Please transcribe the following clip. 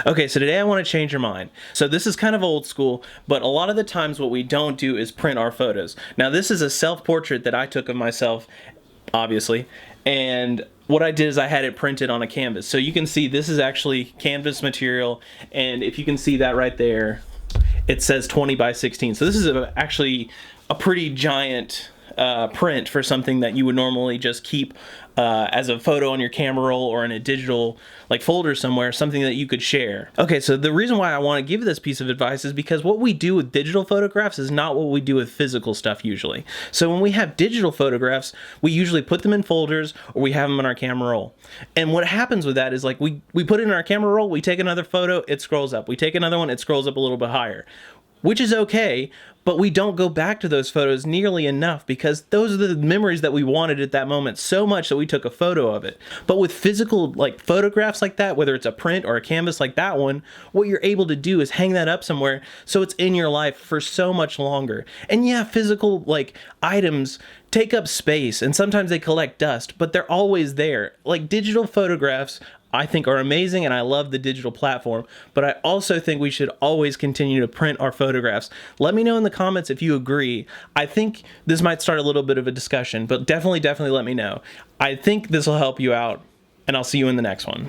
Okay, so today I want to change your mind. So this is kind of old school, but a lot of the times what we don't do is print our photos. Now this is a self-portrait that I took of myself, obviously, and what I did is I had it printed on a canvas. So you can see this is actually canvas material, and if you can see that right there, it says 20 by 16. So this is actually a pretty giant print for something that you would normally just keep as a photo on your camera roll or in a digital like folder somewhere, something that you could share. Okay, so the reason why I want to give this piece of advice is because what we do with digital photographs is not what we do with physical stuff usually. So when we have digital photographs, we usually put them in folders or we have them in our camera roll. And what happens with that is like we put it in our camera roll, we take another photo, it scrolls up. We take another one, it scrolls up a little bit higher, which is okay, but we don't go back to those photos nearly enough because those are the memories that we wanted at that moment so much that we took a photo of it. But with physical like photographs like that, whether it's a print or a canvas like that one, what you're able to do is hang that up somewhere so it's in your life for so much longer. And yeah, physical like items take up space and sometimes they collect dust, but they're always there. Like digital photographs I think are amazing, and I love the digital platform, but I also think we should always continue to print our photographs. Let me know in the comments if you agree. I think this might start a little bit of a discussion, but definitely let me know. I think this will help you out, and I'll see you in the next one.